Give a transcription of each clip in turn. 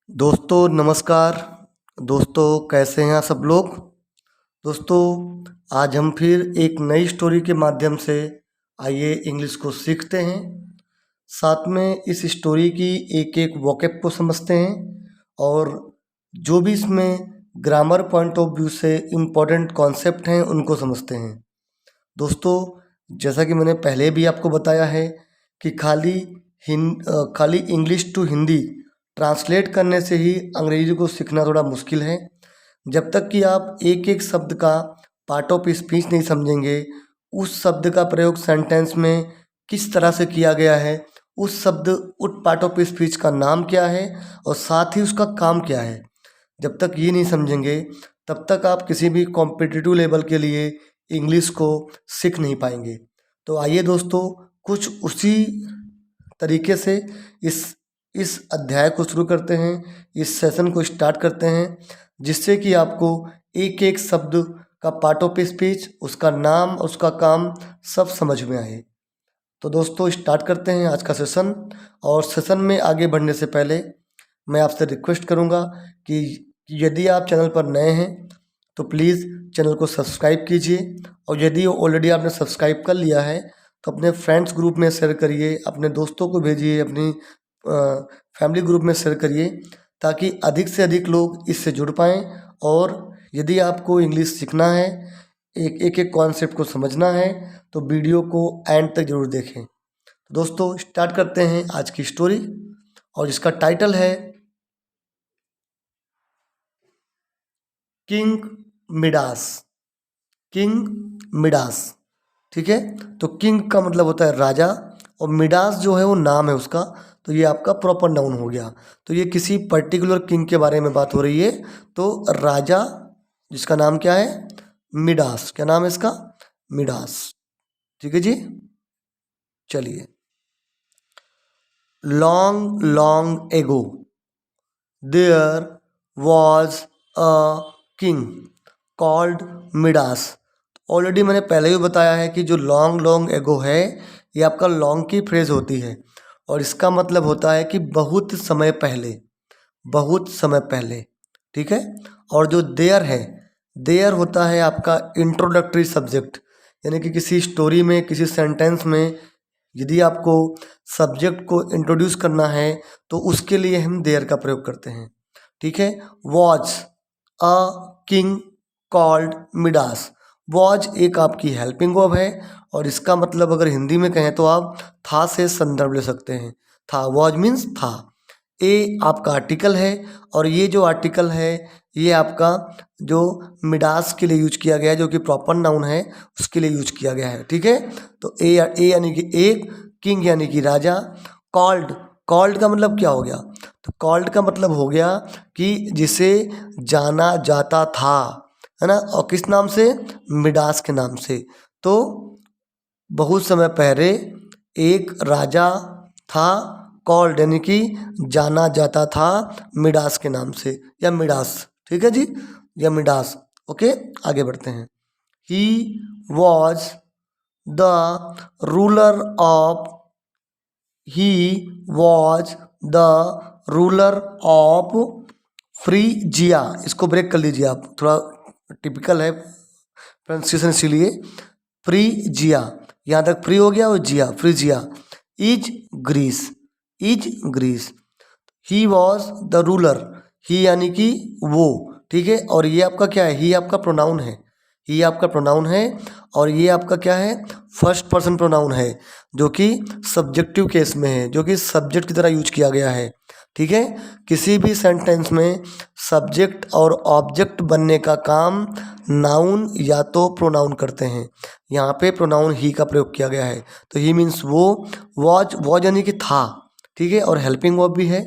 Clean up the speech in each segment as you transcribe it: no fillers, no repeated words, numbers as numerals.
दोस्तों नमस्कार। दोस्तों कैसे हैं आप सब लोग। दोस्तों आज हम फिर एक नई स्टोरी के माध्यम से आइए इंग्लिश को सीखते हैं। साथ में इस स्टोरी की एक एक वोकैब को समझते हैं और जो भी इसमें ग्रामर पॉइंट ऑफ व्यू से इम्पोर्टेंट कॉन्सेप्ट हैं उनको समझते हैं। दोस्तों जैसा कि मैंने पहले भी आपको बताया है कि खाली इंग्लिश टू हिंदी ट्रांसलेट करने से ही अंग्रेजी को सीखना थोड़ा मुश्किल है। जब तक कि आप एक एक शब्द का पार्ट ऑफ स्पीच नहीं समझेंगे, उस शब्द का प्रयोग सेंटेंस में किस तरह से किया गया है, उस पार्ट ऑफ स्पीच का नाम क्या है और साथ ही उसका काम क्या है, जब तक ये नहीं समझेंगे तब तक आप किसी भी कॉम्पिटिटिव लेवल के लिए इंग्लिश को सीख नहीं पाएंगे। तो आइए दोस्तों कुछ उसी तरीके से इस अध्याय को शुरू करते हैं, इस सेशन को स्टार्ट करते हैं, जिससे कि आपको एक एक शब्द का पार्ट ऑफ स्पीच, उसका नाम, उसका काम सब समझ में आए। तो दोस्तों स्टार्ट करते हैं आज का सेशन। और सेशन में आगे बढ़ने से पहले मैं आपसे रिक्वेस्ट करूंगा कि यदि आप चैनल पर नए हैं तो प्लीज़ चैनल को सब्सक्राइब कीजिए, और यदि ऑलरेडी आपने सब्सक्राइब कर लिया है तो अपने फ्रेंड्स ग्रुप में शेयर करिए, अपने दोस्तों को भेजिए, अपनी फैमिली ग्रुप में शेयर करिए, ताकि अधिक से अधिक लोग इससे जुड़ पाएँ। और यदि आपको इंग्लिश सीखना है, एक एक कॉन्सेप्ट को समझना है, तो वीडियो को एंड तक जरूर देखें। तो दोस्तों स्टार्ट करते हैं आज की स्टोरी, और इसका टाइटल है किंग मिडास। किंग मिडास, ठीक है। तो किंग का मतलब होता है राजा, और मिडास जो है वो नाम है उसका, तो ये आपका प्रॉपर नाउन हो गया। तो ये किसी पर्टिकुलर किंग के बारे में बात हो रही है। तो राजा जिसका नाम क्या है, मिडास। क्या नाम है इसका, मिडास, ठीक है जी। चलिए, long long ago there was a king called Midas. Already मैंने पहले ही बताया है कि जो लॉन्ग लॉन्ग एगो है, ये आपका लॉन्ग की फ्रेज होती है, और इसका मतलब होता है कि बहुत समय पहले, बहुत समय पहले, ठीक है। और जो देयर है, देयर होता है आपका इंट्रोडक्टरी सब्जेक्ट, यानी कि किसी स्टोरी में, किसी सेंटेंस में यदि आपको सब्जेक्ट को इंट्रोड्यूस करना है तो उसके लिए हम देयर का प्रयोग करते हैं, ठीक है। Was a king called Midas. Was एक आपकी हेल्पिंग वर्ब है, और इसका मतलब अगर हिंदी में कहें तो आप था से संदर्भ ले सकते हैं। था, वॉज मीन्स था। ए आपका आर्टिकल है, और ये जो आर्टिकल है ये आपका जो मिडास के लिए यूज किया गया है, जो कि प्रॉपर नाउन है, उसके लिए यूज किया गया है, ठीक है। तो ए यानी कि एक, किंग यानी कि राजा, कॉल्ड, कॉल्ड का मतलब क्या हो गया, तो कॉल्ड का मतलब हो गया कि जिसे जाना जाता था, है ना। और किस नाम से, मिडास के नाम से। तो बहुत समय पहले एक राजा था, कॉल्ड यानी कि जाना जाता था मिडास के नाम से, या मिडास, ठीक है जी, या मिडास। ओके, आगे बढ़ते हैं। ही was the ruler of, he was the ruler of फ्रीजिया। इसको ब्रेक कर लीजिए आप, थोड़ा टिपिकल है प्रोनाउंसिएशन, इसीलिए फ्रीजिया, यहाँ तक फ्री हो गया, और जिया, Phrygia is Greece, is Greece. He was the ruler, he यानी कि वो, ठीक है। और ये आपका क्या है, ही आपका प्रोनाउन है, ही आपका प्रोनाउन है, और ये आपका क्या है, फर्स्ट पर्सन प्रोनाउन है, जो कि सब्जेक्टिव केस में है, जो कि सब्जेक्ट की तरह यूज किया गया है, ठीक है। किसी भी सेंटेंस में सब्जेक्ट और ऑब्जेक्ट बनने का काम नाउन या तो प्रोनाउन करते हैं। यहाँ पे प्रोनाउन ही का प्रयोग किया गया है, तो ही मीन्स वो, वॉज, वॉज यानी कि था, ठीक है। और हेल्पिंग वर्ब भी है,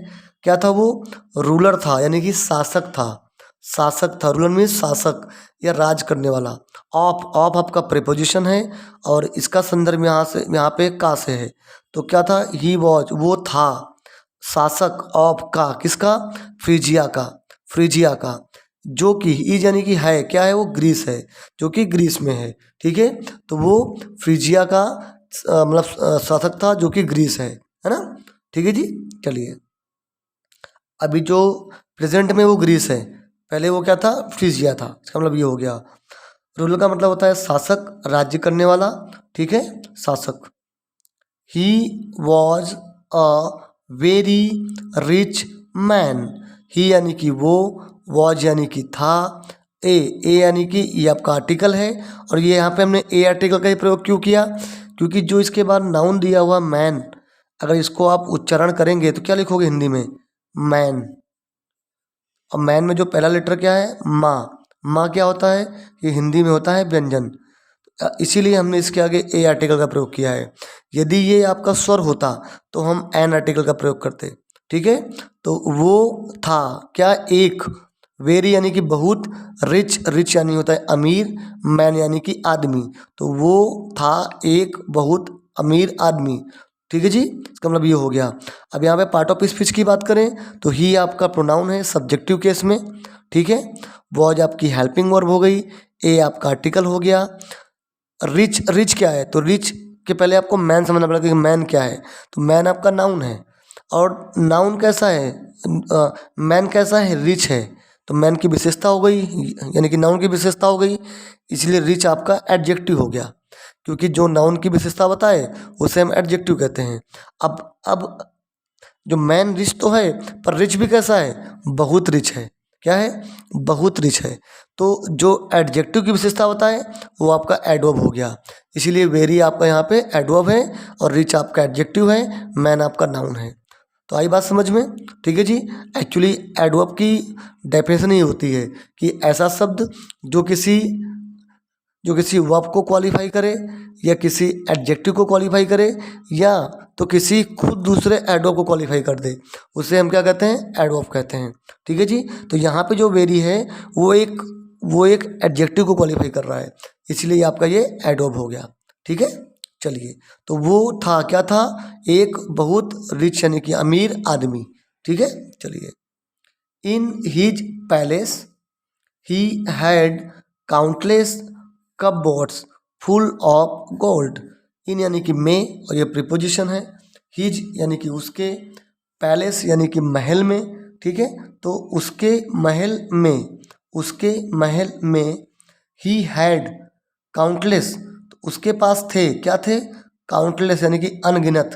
क्या था वो, रूलर था, यानी कि शासक था, शासक था। रूलर मीन्स शासक या राज करने वाला। ऑफ, ऑफ आपका प्रीपोजिशन है, और इसका संदर्भ यहाँ पे का से है। तो क्या था, ही वॉज, वो था शासक ऑफ का, किसका, फ्रीजिया का, फ्रीजिया का, जो कि इज यानी कि है, क्या है वो, ग्रीस है, जो कि ग्रीस में है, ठीक है। तो वो फ्रीजिया का मतलब शासक था, जो कि ग्रीस है ना, ठीक है जी। चलिए अभी जो प्रेजेंट में वो ग्रीस है, पहले वो क्या था, फ्रीजिया था। इसका मतलब ये हो गया। रूलर का मतलब होता है शासक, राज्य करने वाला, ठीक है, शासक। He was a very rich man. He यानी कि वो, वॉज यानी कि था, ए यानी कि ये आपका आर्टिकल है। और ये यहाँ पे हमने ए आर्टिकल का ही प्रयोग क्यों किया, क्योंकि जो इसके बाद नाउन दिया हुआ मैन, अगर इसको आप उच्चारण करेंगे तो क्या लिखोगे हिंदी में, मैन। और मैन में जो पहला लेटर क्या है, माँ। माँ क्या होता है, ये हिंदी में होता है व्यंजन। इसीलिए हमने इसके आगे ए आर्टिकल का प्रयोग किया है। यदि ये आपका स्वर होता तो हम एन आर्टिकल का प्रयोग करते, ठीक है। तो वो था क्या, एक, वेरी यानी कि बहुत, रिच, रिच यानी होता है अमीर, मैन यानी कि आदमी। तो वो था एक बहुत अमीर आदमी, ठीक है जी। इसका मतलब ये हो गया। अब यहाँ पे पार्ट ऑफ स्पीच की बात करें तो ही आपका प्रोनाउन है सब्जेक्टिव केस में, ठीक है। वॉज आपकी हेल्पिंग वर्ब हो गई, ए आपका आर्टिकल हो गया। रिच, रिच क्या है, तो रिच के पहले आपको मैन समझना पड़ेगा कि मैन क्या है। तो मैन आपका नाउन है, और नाउन कैसा है, मैन कैसा है, रिच है। तो मैन की विशेषता हो गई, यानी कि नाउन की विशेषता हो गई, इसलिए रिच आपका एडजेक्टिव हो गया। क्योंकि जो नाउन की विशेषता बताए उसे हम एडजेक्टिव कहते हैं। अब जो मैन रिच तो है, पर रिच भी कैसा है, बहुत रिच है। क्या है, बहुत रिच है। तो जो एडजेक्टिव की विशेषता होता है वो आपका एडवर्ब हो गया। इसीलिए वेरी आपका यहाँ पे एडवर्ब है, और रिच आपका एडजेक्टिव है, मैन आपका नाउन है। तो आई बात समझ में, ठीक है जी। एक्चुअली एडवर्ब की डेफिनेशन ही होती है कि ऐसा शब्द जो किसी वर्ब को क्वालिफाई करे, या किसी एडजेक्टिव को क्वालिफाई करे, या तो किसी खुद दूसरे एडवर्ब को क्वालिफाई कर दे, उसे हम क्या कहते हैं, एडवर्ब कहते हैं, ठीक है जी। तो यहाँ पे जो वेरी है वो एक एडजेक्टिव को क्वालिफाई कर रहा है, इसलिए आपका ये एडवर्ब हो गया, ठीक है। चलिए, तो वो था क्या था, एक बहुत रिच यानी कि अमीर आदमी, ठीक है। चलिए, in his palace he had countless cupboards full of gold. In यानी कि में, और ये प्रीपोजिशन है। हिज यानी कि उसके, पैलेस यानी कि महल में, ठीक है। तो उसके महल में ही हैड काउंटलेस, तो उसके पास थे, क्या थे, काउंटलेस यानी कि अनगिनत,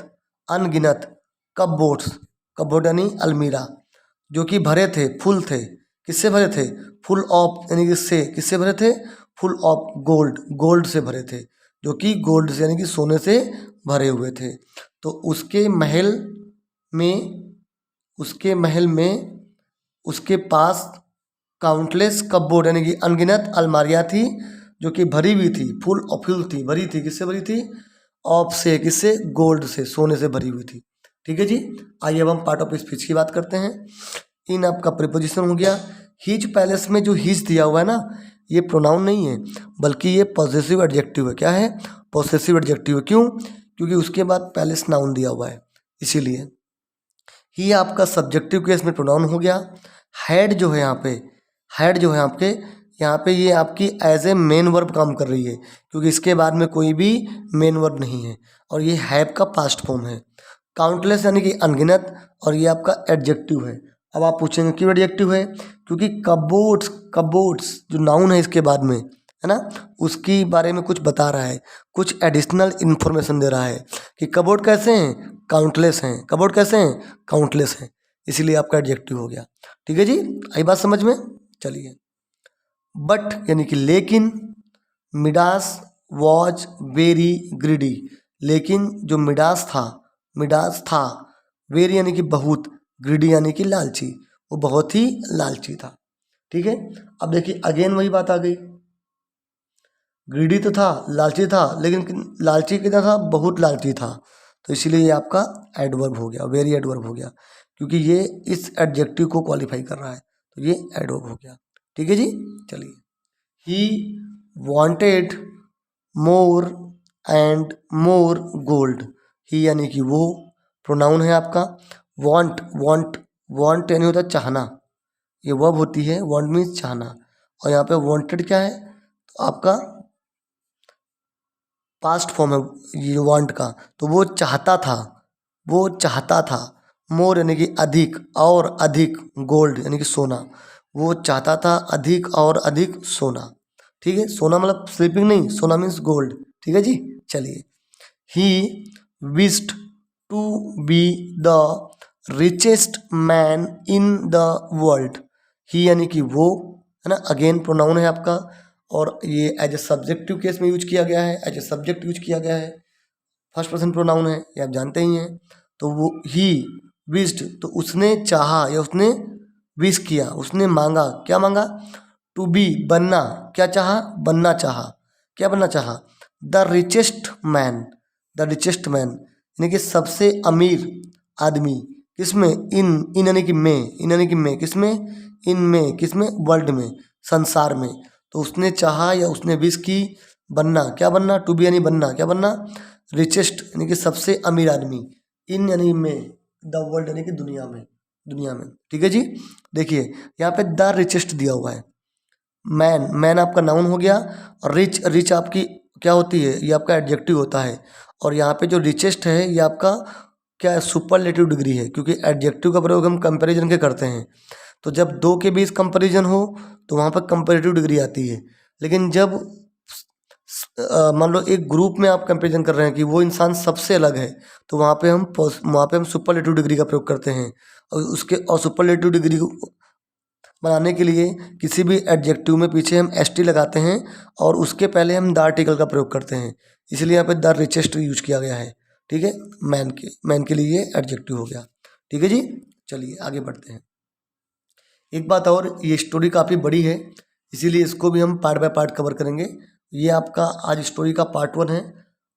अनगिनत कपबोर्ड्स, कपबोर्ड यानी अलमीरा, जो कि भरे थे, फुल थे। किससे भरे थे, फुल ऑफ यानी कि से, किससे भरे थे, फुल ऑफ गोल्ड, गोल्ड से भरे थे, जो कि गोल्ड से यानी कि सोने से भरे हुए थे। तो में उसके महल में उसके पास काउंटलेस कपबोर्ड यानी कि अनगिनत अलमारियाँ थी, जो कि भरी हुई थी, फुल और फुल थी, भरी थी, किससे भरी थी, ऑफ से, किससे, गोल्ड से, सोने से भरी हुई थी, ठीक है जी। आइए अब हम पार्ट ऑफ स्पीच की बात करते हैं। इन आपका प्रीपोजिशन हो गया। हिज पैलेस में जो हिज दिया हुआ है ना, ये प्रोनाउन नहीं है, बल्कि ये पॉसेसिव एडजेक्टिव है। क्या है, पॉसेसिव एडजेक्टिव है। क्यों, क्योंकि उसके बाद पैलेस नाउन दिया हुआ है, इसीलिए। ही आपका सब्जेक्टिव केस में प्रोनाउन हो गया। हैड जो है यहाँ पे, हैड जो है आपके यहाँ पे, ये आपकी एज ए मेन वर्ब काम कर रही है, क्योंकि इसके बाद में कोई भी मेन वर्ब नहीं है, और ये हैव का पास्ट फॉर्म है। काउंटलेस यानी कि अनगिनत, और ये आपका एडजेक्टिव है। अब आप पूछेंगे क्यों एडजेक्टिव है, क्योंकि कबोर्ड्स, कबोर्ड्स जो नाउन है इसके बाद में, है ना, उसकी बारे में कुछ बता रहा है, कुछ एडिशनल इन्फॉर्मेशन दे रहा है कि कबोर्ड कैसे हैं, काउंटलेस हैं। कबोर्ड कैसे हैं, काउंटलेस हैं, इसीलिए आपका एडजेक्टिव हो गया, ठीक है जी। आई बात समझ में। चलिए, बट यानी कि लेकिन, मिडास वॉज वेरी ग्रीडी। लेकिन जो मिडास था, वेरी यानी कि बहुत, ग्रीडी यानी कि लालची, वो बहुत ही लालची था, ठीक है। अब देखिए अगेन वही बात आ गई, ग्रीडी तो था, लालची था, लेकिन लालची कितना था, बहुत लालची था। तो इसीलिए ये आपका एडवर्ब हो गया, वेरी एडवर्ब हो गया, क्योंकि ये इस एडजेक्टिव को क्वालिफाई कर रहा है, तो ये एडवर्ब हो गया, ठीक है जी। चलिए, he wanted more and more gold. He यानी कि वो, प्रोनाउन है आपका। वॉन्ट यानी होता है चाहना, ये वर्ब होती है, वॉन्ट मीन्स चाहना, और यहाँ पे वॉन्टेड क्या है, तो आपका पास्ट फॉर्म है ये वांट का, तो वो चाहता था, वो चाहता था। मोर यानी कि अधिक और अधिक, गोल्ड यानी कि सोना, वो चाहता था अधिक और अधिक सोना। ठीक है, सोना मतलब स्लीपिंग नहीं, सोना मीन्स गोल्ड। ठीक है जी, चलिए। He wished to be the richest man in the world. He यानी कि वो, है ना, अगेन प्रोनाउन है आपका, और ये एज ए सब्जेक्टिव केस में यूज किया गया है, एज ए सब्जेक्ट यूज किया गया है, फर्स्ट पर्सन प्रोनाउन है, ये आप जानते ही हैं। तो वो ही विश्ड, तो उसने चाहा या उसने विश किया, उसने मांगा, क्या मांगा? टू बी, बनना, क्या चाहा? बनना चाहा, क्या बनना चाहा? The richest man, the richest man यानी कि सबसे अमीर आदमी, किसमें? इन यानी कि में, इन यानी कि में, किसमें? इन में, किसमें? वर्ल्ड में, संसार में। तो उसने चाहा या उसने विश की बनना, क्या बनना? टू बी यानी बनना, क्या बनना? रिचेस्ट यानी कि सबसे अमीर आदमी, इन यानी में, द वर्ल्ड यानी कि दुनिया में, दुनिया में। ठीक है जी, देखिए यहाँ पे द रिचेस्ट दिया हुआ है। मैन, मैन आपका नाउन हो गया, और रिच, रिच आपकी क्या होती है? ये आपका एडजेक्टिव होता है। और यहाँ पे जो रिचेस्ट है ये आपका क्या है? सुपरलेटिव डिग्री है, क्योंकि एडजेक्टिव का प्रयोग हम कंपैरिजन के करते हैं। तो जब दो के बीच कंपैरिजन हो तो वहाँ पर कंपैरेटिव डिग्री आती है। लेकिन जब मान लो एक ग्रुप में आप कंपैरिजन कर रहे हैं कि वो इंसान सबसे अलग है, तो वहाँ पे हम सुपरलेटिव डिग्री का प्रयोग करते हैं। और सुपरलेटिव डिग्री बनाने के लिए किसी भी एडजेक्टिव में पीछे हम एस टी लगाते हैं, और उसके पहले हम द आर्टिकल का प्रयोग करते हैं। इसलिए यहाँ पे द रिचेस्ट यूज किया गया है। ठीक है, मैन के लिए ये एडजेक्टिव हो गया। ठीक है जी, चलिए आगे बढ़ते हैं। एक बात और, ये स्टोरी काफ़ी बड़ी है, इसीलिए इसको भी हम पार्ट बाय पार्ट कवर करेंगे। ये आपका आज स्टोरी का पार्ट 1 है,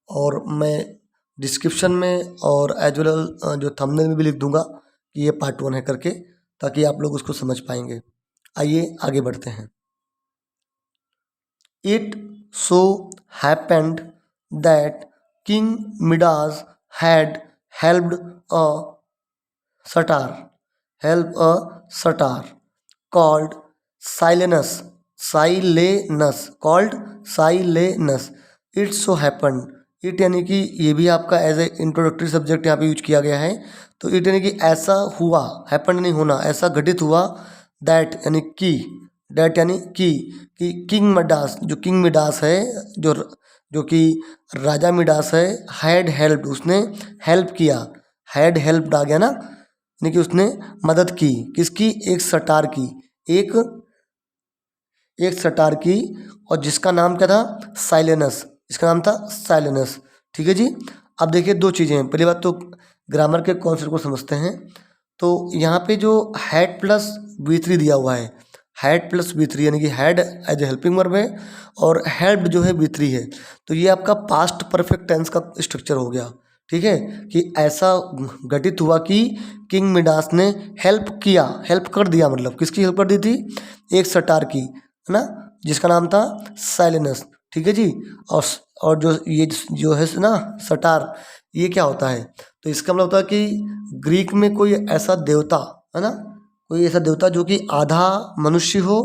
और मैं डिस्क्रिप्शन में और एज वेल जो थंबनेल में भी लिख दूंगा कि ये पार्ट 1 है करके, ताकि आप लोग उसको समझ पाएंगे। आइए आगे बढ़ते हैं। It so happened that king Midas had helped a star help a star called Silenus, Silenus, called Silenus. It so happened, it यानी कि ये भी आपका एज ए इंट्रोडक्टरी सब्जेक्ट यहाँ पे यूज किया गया है। तो इट यानी कि ऐसा हुआ, हैपन नहीं होना, ऐसा घटित हुआ। दैट यानी कि, दैट यानी कि किंग मिडास, जो किंग मिडास है, जो जो कि राजा मिडास है, हैड हेल्प, उसने हेल्प किया, हैड हेल्प आ गया ना, यानी कि उसने मदद की, किसकी? एक सटार की, एक एक सटार की, और जिसका नाम क्या था? साइलेनस, इसका नाम था साइलेनस। ठीक है जी, अब देखिए दो चीज़ें हैं। पहली बात तो ग्रामर के कॉन्सेप्ट को समझते हैं। तो यहाँ पे जो हैड प्लस V3 दिया हुआ है, हैड प्लस V3 यानी कि had as a helping verb है, और हेल्प जो है V3 है। तो ये आपका पास्ट परफेक्ट टेंस का स्ट्रक्चर हो गया। ठीक है, कि ऐसा घटित हुआ कि किंग मिडास ने हेल्प किया, हेल्प कर दिया, मतलब किसकी हेल्प कर दी थी? एक सटार की, है ना, जिसका नाम था साइलेनस। ठीक है जी, और जो ये जो है ना सटार, ये क्या होता है? तो इसका मतलब होता है कि ग्रीक में कोई ऐसा देवता, है ना, कोई ऐसा देवता जो कि आधा मनुष्य हो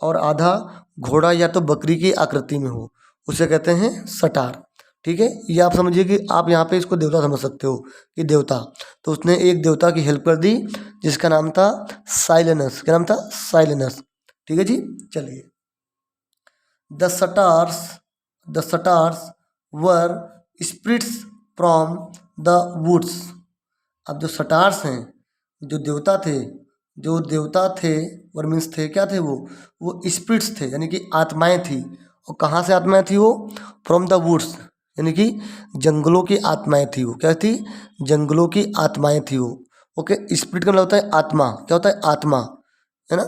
और आधा घोड़ा या तो बकरी की आकृति में हो, उसे कहते हैं सटार। ठीक है, ये आप समझिए कि आप यहाँ पे इसको देवता समझ सकते हो कि देवता। तो उसने एक देवता की हेल्प कर दी जिसका नाम था साइलेनस। क्या नाम था? साइलेनस। ठीक है जी, चलिए। The stars, the stars were spirits from the woods. अब जो सटार्स हैं, जो देवता थे, जो देवता थे, वर मीन्स थे, क्या थे वो स्पिरिट्स थे, यानी कि आत्माएं थी। और कहाँ से आत्माएं थी वो? फ्रॉम द वुड्स, यानी कि जंगलों की आत्माएं थी वो। क्या थी? जंगलों की आत्माएं थी वो। ओके, स्पिरिट का मतलब होता है आत्मा। क्या होता है? आत्मा, है ना,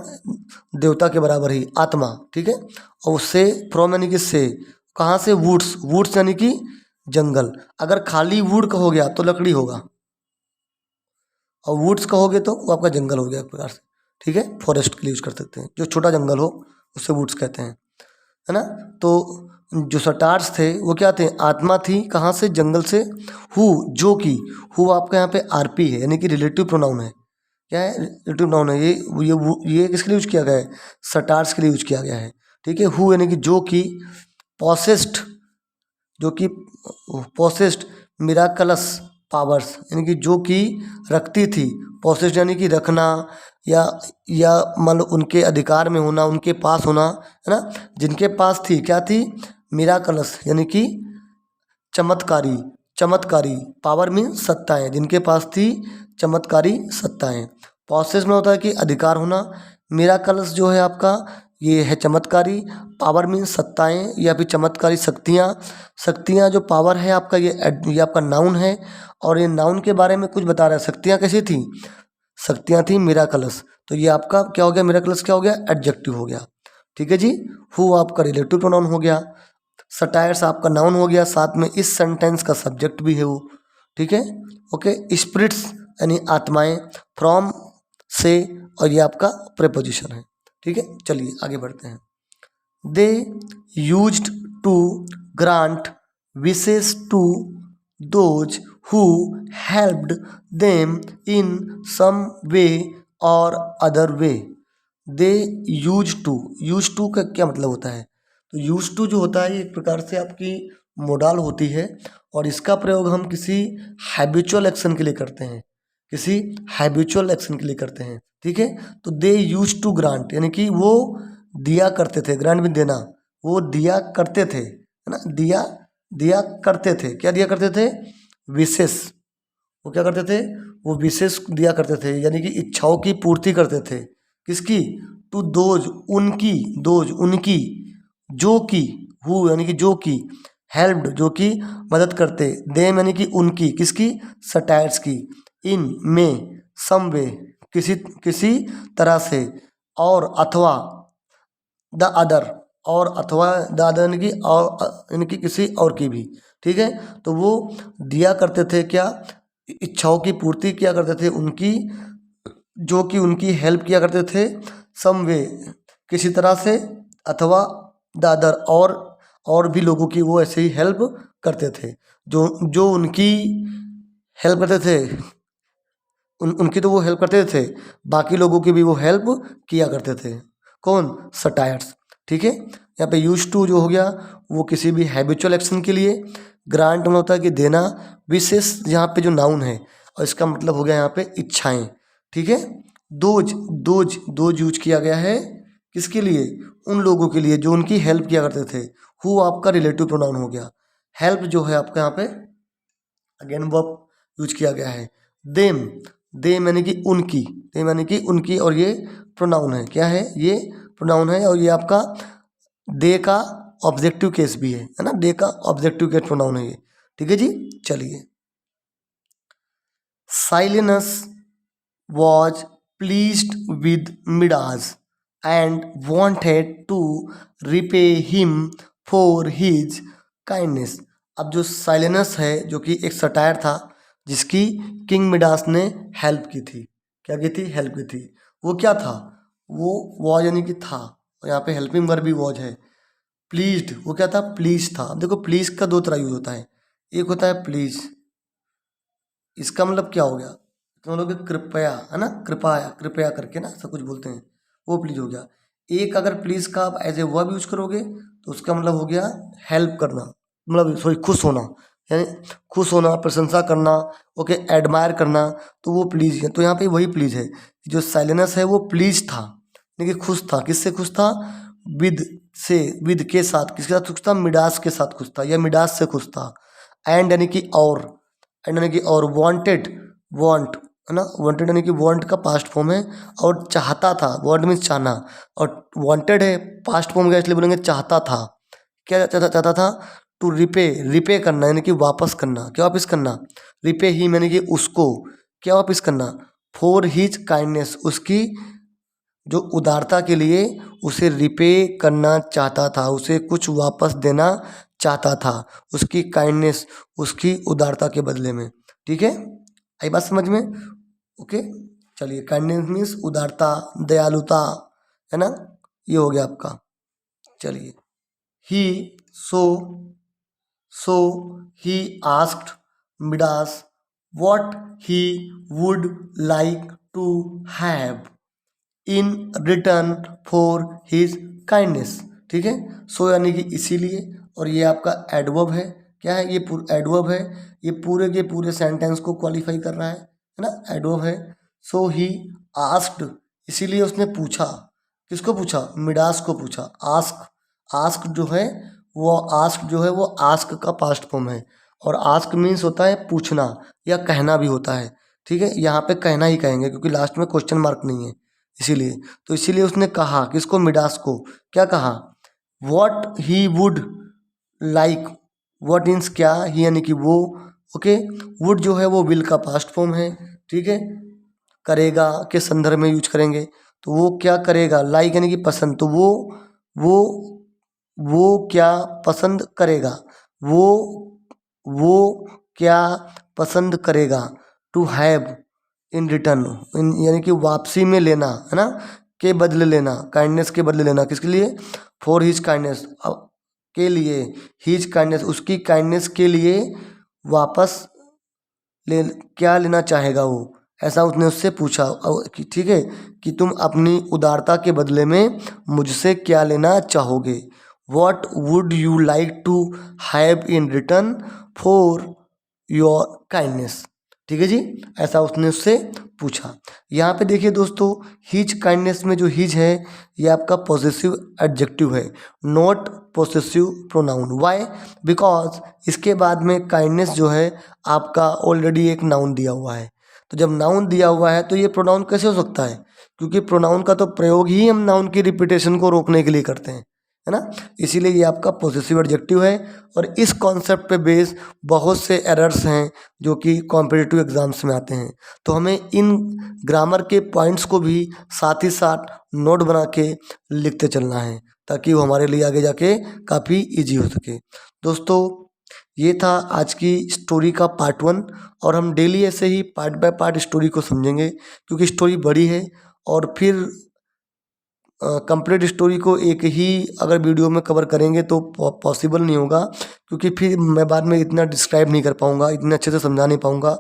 देवता के बराबर ही आत्मा। ठीक है, और उससे फ्रॉम यानी कि से, कहाँ से? वुड्स, वुड्स यानी कि जंगल। अगर खाली वुड कहोगे आप तो लकड़ी होगा, और वुड्स कहोगे तो वो आपका जंगल हो गया एक प्रकार से। ठीक है, फॉरेस्ट के लिए यूज कर सकते हैं, जो छोटा जंगल हो उसे वुड्स कहते हैं, है ना। तो जो सटार्स थे वो क्या थे? आत्मा थी, कहाँ से? जंगल से। हु, जो कि, हु आपका यहाँ पे आरपी है, यानी कि रिलेटिव प्रोनाउन है। क्या है? रिलेटिव प्रोनाउन है। ये किसके लिए यूज किया गया है? सटार्स के लिए यूज किया गया है। ठीक है, हु यानी कि जो कि, पॉसेस्ड, जो कि पॉसेस्ड, मिराकलस, पावर्स, यानी कि जो कि रखती थी, पोसेस यानी कि रखना या मान लो उनके अधिकार में होना, उनके पास होना, है ना। जिनके पास थी, क्या थी, मिराकलस यानी कि चमत्कारी, चमत्कारी, पावर मीन्स सत्ताएं, जिनके पास थी चमत्कारी सत्ताएं। पॉसेस में होता है कि अधिकार होना, मिराकल्स जो है आपका ये है चमत्कारी, पावर मीन्स सत्ताएं या फिर चमत्कारी शक्तियाँ। शक्तियाँ जो पावर है आपका ये आपका नाउन है, और ये नाउन के बारे में कुछ बता रहा है। शक्तियाँ कैसी थी, शक्तियाँ थी मिराकलस, तो ये आपका क्या हो गया, मिराकलस क्या हो गया, एडजेक्टिव हो गया। ठीक है जी। हु आपका रिलेटिव प्रोनाउन हो गया, सटायर्स आपका नाउन हो गया, साथ में इस सेंटेंस का सब्जेक्ट भी है वो। ठीक है, ओके। स्पिरिट्स यानी आत्माएं, फ्रॉम से, और ये आपका प्रेपोजिशन है। ठीक है, चलिए आगे बढ़ते हैं। They used to grant wishes to those who helped them in some way और other way. They use to का क्या मतलब होता है, तो यूज टू जो होता है ये एक प्रकार से आपकी मोडाल होती है, और इसका प्रयोग हम किसी हैबिचुअल एक्शन के लिए करते हैं, किसी हैबिचुअल एक्शन के लिए करते हैं। ठीक है, तो दे यूज टू ग्रांट यानी कि वो दिया करते थे, ग्रांट भी देना, वो दिया करते थे, है ना, दिया दिया करते थे, क्या दिया करते थे, विशेष। वो क्या करते थे, वो विशेष दिया करते थे, यानी कि इच्छाओं की पूर्ति करते थे। किसकी, टू दोज उनकी, दोज उनकी, जो की, हु यानी कि जो की, हेल्प्ड जो कि मदद करते, देम यानी कि उनकी, किसकी, सटायर्स की, इन में, सम वे किसी किसी तरह से, और अथवा द अदर, और अथवा द अदर यानी कि और यानी कि किसी और की भी। ठीक है, तो वो दिया करते थे क्या, इच्छाओं की पूर्ति किया करते थे उनकी, जो कि उनकी हेल्प किया करते थे, सम वे किसी तरह से, अथवा द अदर और भी लोगों की वो ऐसे ही हेल्प करते थे, जो जो उनकी हेल्प करते थे, उनकी तो वो हेल्प करते थे, बाकी लोगों की भी वो हेल्प किया करते थे। कौन, सटायर्स। ठीक है, यहाँ पे यूज टू जो हो गया वो किसी भी हैबिचुअल एक्शन के लिए, ग्रांट में होता है कि देना, विशेष यहाँ पे जो नाउन है, और इसका मतलब हो गया यहाँ पे इच्छाएं। ठीक है, दोज दोज दोज यूज किया गया है किसके लिए, उन लोगों के लिए जो उनकी हेल्प किया करते थे। हु आपका रिलेटिव प्रोनाउन हो गया, हेल्प जो है आपका यहाँ पे अगेन वर्ब यूज किया गया है। देम, देम यानी कि उनकी, देम यानी कि उनकी, और ये प्रोनाउन है, क्या है, ये प्रोनाउन है, और ये आपका दे का ऑब्जेक्टिव केस भी है ना, दे का ऑब्जेक्टिव केस प्रोनाउन है ये। ठीक है जी, चलिए। साइलेनस was pleased with Midas and wanted to repay him for his kindness। अब जो साइलेनस है जो कि एक सटायर था जिसकी किंग मिडास ने हेल्प की थी, क्या की थी, हेल्प की थी। वो क्या था, वो वॉज यानी कि था, और यहाँ पे हेल्पिंग वर्ब भी वॉज है। प्लीज्ड वो क्या था, प्लीज था। अब देखो प्लीज का दो तरह यूज होता है, एक होता है प्लीज, इसका मतलब क्या हो गया, तो मतलब कि कृपया, है ना, कृपया कृपया करके ना सब कुछ बोलते हैं, वो प्लीज हो गया। एक अगर प्लीज का आप एज ए वर्ब यूज करोगे तो उसका मतलब हो गया हेल्प करना, मतलब सॉरी खुश होना, यानी खुश होना, प्रशंसा करना, ओके, एडमायर करना, तो वो प्लीज है। तो यहाँ पे वही प्लीज है, जो साइलेनस है वो प्लीज था, यानी कि खुश था। किससे खुश था, विद से, विद के साथ, किसके साथ खुश था, मिडास के साथ खुश था, या मिडास से खुश था। एंड यानी कि और, एंड यानी कि और, वांटेड, वांट है ना, वांटेड यानी कि वांट का पास्ट फॉर्म है, और चाहता था, वांट मीन्स चाहना, और वांटेड है पास्ट फॉर्म का, इसलिए बोलेंगे चाहता था। क्या चाहता था, टू रिपे, रिपे करना यानी कि वापस करना, क्या वापस करना, रिपे ही यानी कि उसको क्या वापस करना, फॉर हिज काइंडनेस उसकी जो उदारता के लिए उसे रिपे करना चाहता था, उसे कुछ वापस देना चाहता था, उसकी काइंडनेस, उसकी उदारता के बदले में। ठीक है, आई बात समझ में, ओके। चलिए, काइंडनेस मीन्स उदारता, दयालुता, है ना, ये हो गया आपका। चलिए, he so so he asked Midas what he would like to have in return for his kindness. ठीक है, सो यानी कि इसीलिए, और ये आपका एडवर्ब है, क्या है ये, एडवर्ब है, ये पूरे के पूरे सेंटेंस को क्वालिफाई कर रहा है ना, एडवर्ब है। सो ही आस्क्ड, इसीलिए उसने पूछा, किसको पूछा, मिडास को पूछा। आस्क, आस्क जो है वो आस्क का पास्ट फॉर्म है, और आस्क मीन्स होता है पूछना या कहना भी होता है, ठीक है। यहाँ पे कहना ही कहेंगे क्योंकि लास्ट में क्वेश्चन मार्क नहीं है, इसीलिए। तो इसीलिए उसने कहा, किसको, मिडास को, क्या कहा, what he would like, what means क्या, ही यानी कि वो, ओके। वुड जो है वो विल का पास्ट फॉर्म है, ठीक है, करेगा के संदर्भ में यूज करेंगे। तो वो क्या करेगा, लाइक यानी कि पसंद, तो वो वो क्या पसंद करेगा, वो क्या पसंद करेगा, टू हैव इन रिटर्न, यानी कि वापसी में लेना, है ना, के बदले लेना, काइंडनेस के बदले लेना, किसके लिए, फॉर हिज काइंडनेस, के लिए, हिज काइंडनेस, उसकी काइंडनेस के लिए वापस ले, क्या लेना चाहेगा वो, ऐसा उसने उससे पूछा, ठीक है, कि तुम अपनी उदारता के बदले में मुझसे क्या लेना चाहोगे। What would you like to have in return for your kindness, ठीक है जी, ऐसा उसने उससे पूछा। यहाँ पे देखिए दोस्तों, हिज काइंडनेस में जो हिज है ये आपका पॉसेसिव एडजेक्टिव है, not possessive pronoun. Why, because इसके बाद में काइंडनेस जो है आपका ऑलरेडी एक नाउन दिया हुआ है। तो जब नाउन दिया हुआ है तो ये प्रोनाउन कैसे हो सकता है, क्योंकि प्रोनाउन का तो प्रयोग ही हम नाउन की रिपीटेशन को रोकने के लिए करते हैं, है ना, इसीलिए ये आपका पॉसेसिव एडजेक्टिव है। और इस कॉन्सेप्ट पे बेस बहुत से एरर्स हैं जो कि कॉम्पिटिटिव एग्जाम्स में आते हैं, तो हमें इन ग्रामर के पॉइंट्स को भी साथ ही साथ नोट बना के लिखते चलना है, ताकि वो हमारे लिए आगे जाके काफ़ी इजी हो सके। दोस्तों, ये था आज की स्टोरी का पार्ट 1, और हम डेली ऐसे ही पार्ट बाय पार्ट स्टोरी को समझेंगे, क्योंकि स्टोरी बड़ी है, और फिर कंप्लीट स्टोरी को एक ही अगर वीडियो में कवर करेंगे तो पॉसिबल नहीं होगा, क्योंकि फिर मैं बाद में इतना डिस्क्राइब नहीं कर पाऊँगा, इतने अच्छे से समझा नहीं पाऊँगा।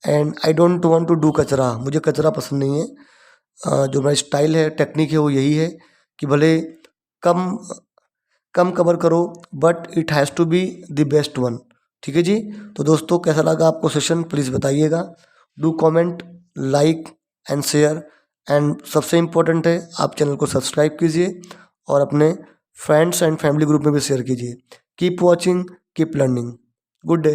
And I don't want to do कचरा, मुझे कचरा पसंद नहीं है। जो मेरा स्टाइल है, टेक्निक है, वो यही है कि भले कम कम कवर करो, but it has to be the best one, ठीक है जी। तो दोस्तों, कैसा लगा आपको सेशन, प्लीज़ बताइएगा। Do comment, like and share, and सबसे इम्पोर्टेंट है आप चैनल को सब्सक्राइब कीजिए और अपने फ्रेंड्स एंड फैमिली ग्रुप में भी शेयर कीजिए। Keep watching, keep learning. Good day.